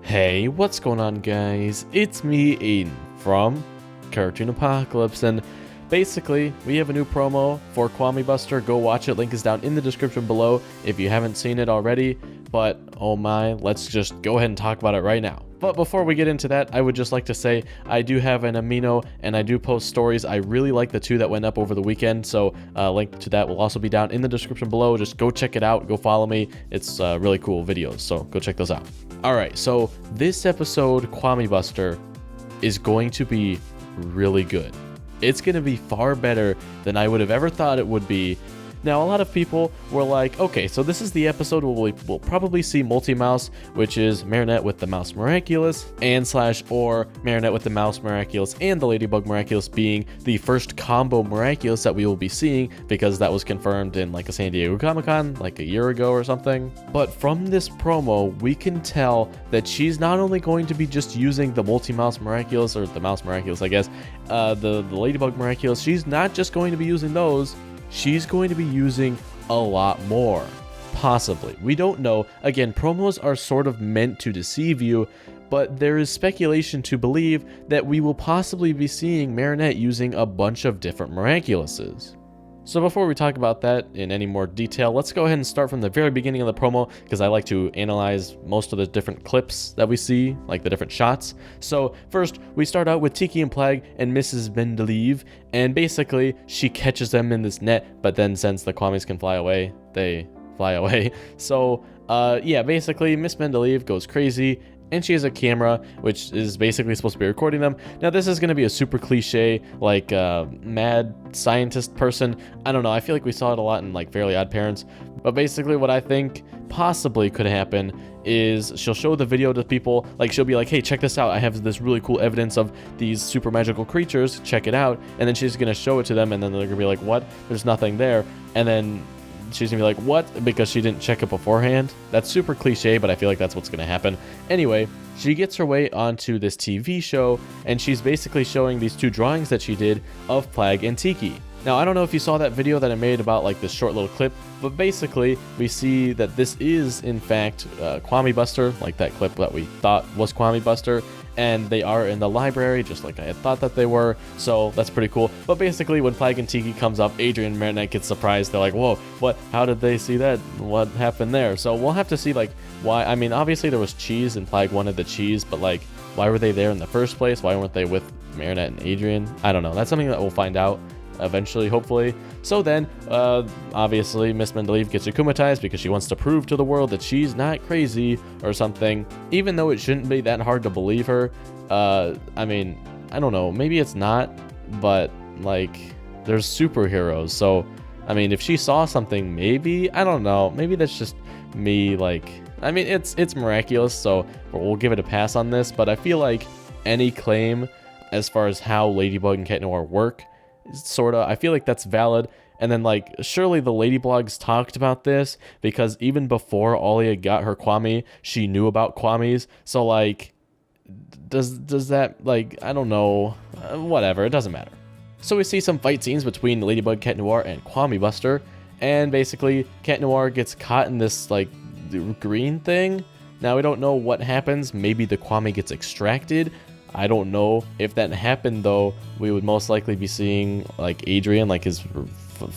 Hey, what's going on, guys? It's me, Aiden, from Cartoon Apocalypse, and basically, we have a new promo for Kwami Buster. Go watch it, link is down in the description below if you haven't seen it already, but oh my, let's just go ahead and talk about it right now. But before we get into that, I would just like to say I do have an Amino and I do post stories. I really like the two that went up over the weekend, so link to that will also be down in the description below. Just go check it out, go follow me. It's really cool videos, so go check those out. Alright, so this episode, Kwami Buster, is going to be really good. It's going to be far better than I would have ever thought it would be. Now, a lot of people were like, okay, so this is the episode where we'll probably see Multi-Mouse, which is Marinette with the Mouse Miraculous, or Marinette with the Mouse Miraculous and the Ladybug Miraculous being the first combo Miraculous that we will be seeing, because that was confirmed in like a San Diego Comic-Con like a year ago or something. But from this promo, we can tell that she's not only going to be just using the Multi-Mouse Miraculous, or the Mouse Miraculous, I guess, the Ladybug Miraculous, she's not just going to be using those. She's going to be using a lot more. Possibly. We don't know. Again, promos are sort of meant to deceive you, but there is speculation to believe that we will possibly be seeing Marinette using a bunch of different Miraculouses. So before we talk about that in any more detail, let's go ahead and start from the very beginning of the promo, because I like to analyze most of the different clips that we see, like the different shots. So first, we start out with Tiki and Plague and Mrs. Mendeleev, and basically she catches them in this net, but then since the Kwamis can fly away, they fly away. So yeah, basically Miss Mendeleev goes crazy, and she has a camera, which is basically supposed to be recording them. Now, this is going to be a super cliche, like, mad scientist person. I don't know, I feel like we saw it a lot in, like, Fairly Odd Parents. But basically what I think possibly could happen is she'll show the video to people, like, she'll be like, hey, check this out, I have this really cool evidence of these super magical creatures, check it out. And then she's going to show it to them, and then they're going to be like, what? There's nothing there. And then she's gonna be like, what? Because she didn't check it beforehand. That's super cliche, but I feel like that's what's gonna happen. Anyway, she gets her way onto this TV show, and she's basically showing these two drawings that she did of Plague and Tiki. Now, I don't know if you saw that video that I made about like this short little clip, but basically we see that this is in fact Kwami Buster, like that clip that we thought was Kwami Buster, and they are in the library just like I had thought that they were, so that's pretty cool. But basically when Plague and Tiki comes up, Adrian and Marinette get surprised. They're like, whoa, what? How did they see that? What happened there? So we'll have to see like why. I mean, obviously there was cheese and Plague wanted the cheese, but like why were they there in the first place? Why weren't they with Marinette and Adrian? I don't know. That's something that we'll find out eventually, hopefully. So then, obviously, Miss Mendeleev gets akumatized because she wants to prove to the world that she's not crazy or something, even though it shouldn't be that hard to believe her. I mean, I don't know, maybe it's not, but, like, there's superheroes, so, I mean, if she saw something, maybe, I don't know, maybe that's just me, like, I mean, it's miraculous, so we'll give it a pass on this, but I feel like any claim as far as how Ladybug and Cat Noir work, sorta, I feel like that's valid. And then like surely the Ladyblogs talked about this, because even before Ollie had got her Kwami, she knew about Kwamis. So like does that, like, I don't know, whatever, it doesn't matter. So we see some fight scenes between Ladybug, Cat Noir, and Kwami Buster, and basically Cat Noir gets caught in this like green thing. Now we don't know what happens. Maybe the Kwami gets extracted. I don't know. If that happened, though, we would most likely be seeing, like, Adrian, like, his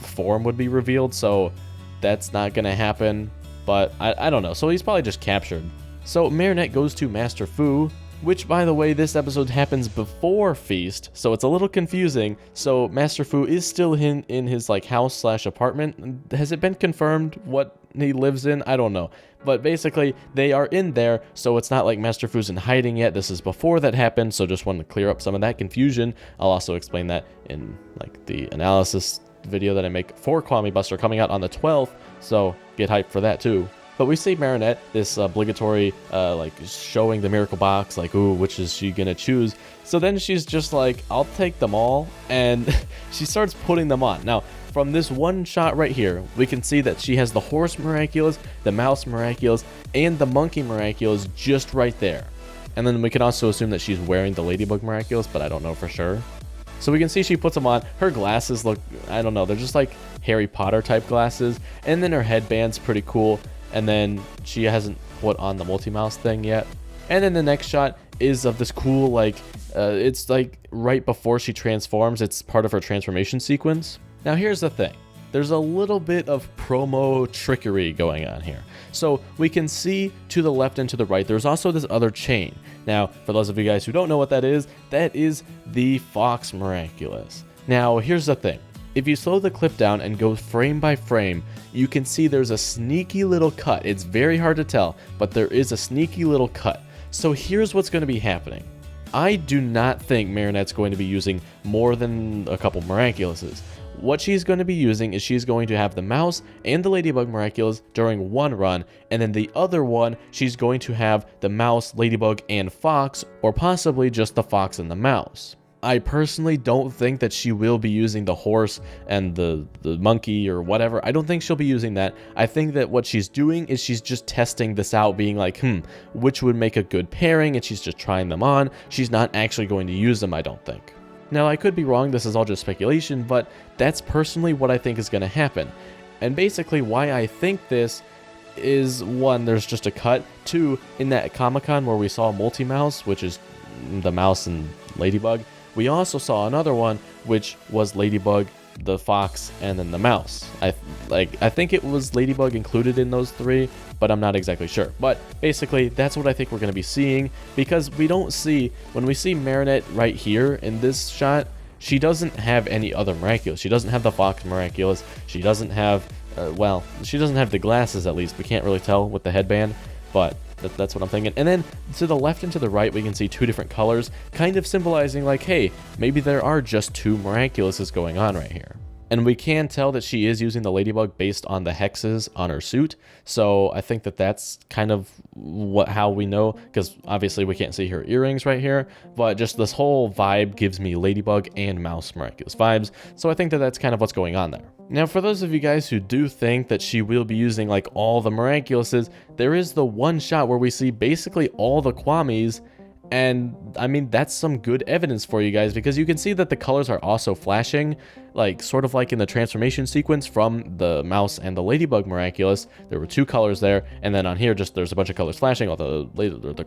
form would be revealed, so that's not gonna happen, but I don't know. So he's probably just captured. So Marinette goes to Master Fu, which, by the way, this episode happens before Feast, so it's a little confusing. So Master Fu is still in his, like, house/apartment. Has it been confirmed what he lives in? I don't know. But basically, they are in there, so it's not like Master Fu's in hiding yet. This is before that happened, so just wanted to clear up some of that confusion. I'll also explain that in, like, the analysis video that I make for Kwami Buster coming out on the 12th, so get hyped for that too. But we see Marinette, this obligatory, like, showing the miracle box, like, ooh, which is she gonna choose? So then she's just like, I'll take them all, and she starts putting them on. Now, from this one shot right here, we can see that she has the Horse Miraculous, the Mouse Miraculous, and the Monkey Miraculous just right there. And then we can also assume that she's wearing the Ladybug Miraculous, but I don't know for sure. So we can see she puts them on. Her glasses look, I don't know, they're just like Harry Potter type glasses. And then her headband's pretty cool. And then she hasn't put on the multi-mouse thing yet. And then the next shot is of this cool, like, it's like right before she transforms. It's part of her transformation sequence. Now here's the thing. There's a little bit of promo trickery going on here. So we can see to the left and to the right, there's also this other chain. Now, for those of you guys who don't know what that is the Fox Miraculous. Now, here's the thing. If you slow the clip down and go frame by frame, you can see there's a sneaky little cut. It's very hard to tell, but there is a sneaky little cut. So here's what's going to be happening. I do not think Marinette's going to be using more than a couple Miraculouses. What she's going to be using is she's going to have the mouse and the Ladybug Miraculous during one run, and then the other one, she's going to have the mouse, Ladybug, and Fox, or possibly just the Fox and the mouse. I personally don't think that she will be using the horse and the monkey or whatever. I don't think she'll be using that. I think that what she's doing is she's just testing this out, being like, which would make a good pairing, and she's just trying them on. She's not actually going to use them, I don't think. Now, I could be wrong, this is all just speculation, but that's personally what I think is going to happen. And basically why I think this is, one, there's just a cut. Two, in that Comic-Con where we saw Multi-Mouse, which is the mouse and Ladybug, we also saw another one, which was Ladybug, the Fox, and then the mouse. I think it was Ladybug included in those three, but I'm not exactly sure. But basically, that's what I think we're going to be seeing, because we don't see, when we see Marinette right here in this shot, she doesn't have any other Miraculous. She doesn't have the Fox Miraculous. She doesn't have, she doesn't have the glasses, at least. We can't really tell with the headband, but that's what I'm thinking. And then to the left and to the right, we can see two different colors, kind of symbolizing like, hey, maybe there are just two Miraculouses going on right here. And we can tell that she is using the Ladybug based on the hexes on her suit. So I think that that's kind of how we know, because obviously we can't see her earrings right here, but just this whole vibe gives me Ladybug and Mouse Miraculous vibes. So I think that that's kind of what's going on there. Now, for those of you guys who do think that she will be using like all the Miraculouses, there is the one shot where we see basically all the Kwamis. And I mean, that's some good evidence for you guys, because you can see that the colors are also flashing, like sort of like in the transformation sequence from the mouse and the Ladybug Miraculous. There were two colors there, and then on here just there's a bunch of colors flashing. All the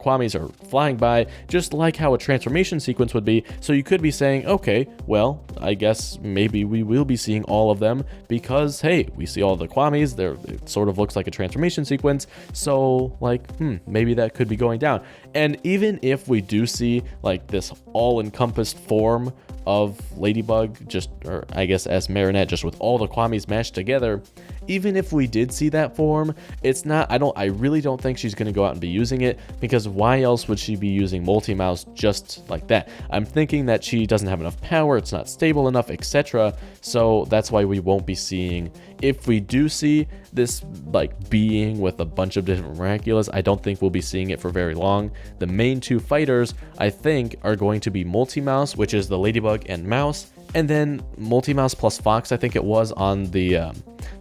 Kwamis are flying by, just like how a transformation sequence would be. So you could be saying, okay, well, I guess maybe we will be seeing all of them, because hey, we see all the Kwamis. It sort of looks like a transformation sequence. So like, maybe that could be going down. And even if we do see like this all-encompassed form of Ladybug, or I guess as Marinette, just with all the Kwamis mashed together, even if we did see that form, it's not, I really don't think she's going to go out and be using it, because why else would she be using Multi-Mouse just like that? I'm thinking that she doesn't have enough power, it's not stable enough, etc. So that's why we won't be seeing, if we do see this like being with a bunch of different Miraculous, I don't think we'll be seeing it for very long. The main two fighters, I think, are going to be Multi-Mouse, which is the Ladybug and Mouse, and then Multi-Mouse plus Fox, I think it was on the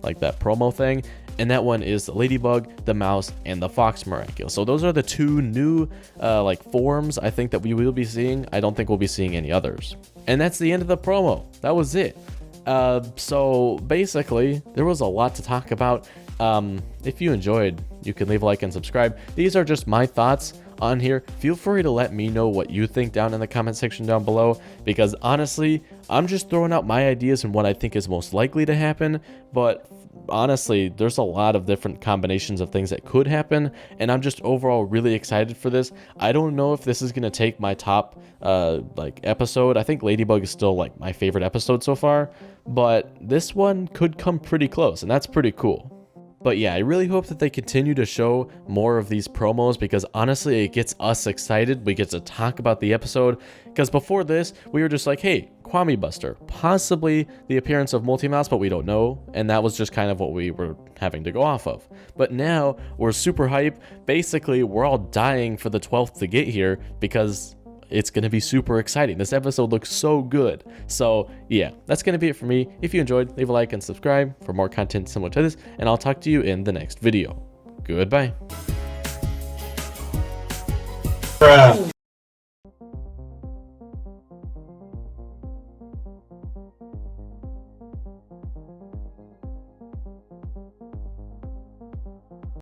like that promo thing, and that one is the Ladybug, the Mouse, and the Fox Miraculous. So those are the two new like forms I think that we will be seeing. I don't think we'll be seeing any others. And that's the end of the promo. That was it. So basically, there was a lot to talk about. If you enjoyed, you can leave a like and subscribe. These are just my thoughts on here. Feel free to let me know what you think down in the comment section down below, because honestly, I'm just throwing out my ideas and what I think is most likely to happen. But honestly, there's a lot of different combinations of things that could happen, and I'm just overall really excited for this. I don't know if this is going to take my top like episode. I think Ladybug is still like my favorite episode so far, but this one could come pretty close, and that's pretty cool. But yeah, I really hope that they continue to show more of these promos, because honestly, it gets us excited. We get to talk about the episode, because before this, we were just like, hey, Kwami Buster, possibly the appearance of Multi-Mouse, but we don't know. And that was just kind of what we were having to go off of. But now we're super hype. Basically, we're all dying for the 12th to get here, because it's going to be super exciting. This episode looks so good. So yeah, that's going to be it for me. If you enjoyed, leave a like and subscribe for more content similar to this, and I'll talk to you in the next video. Goodbye.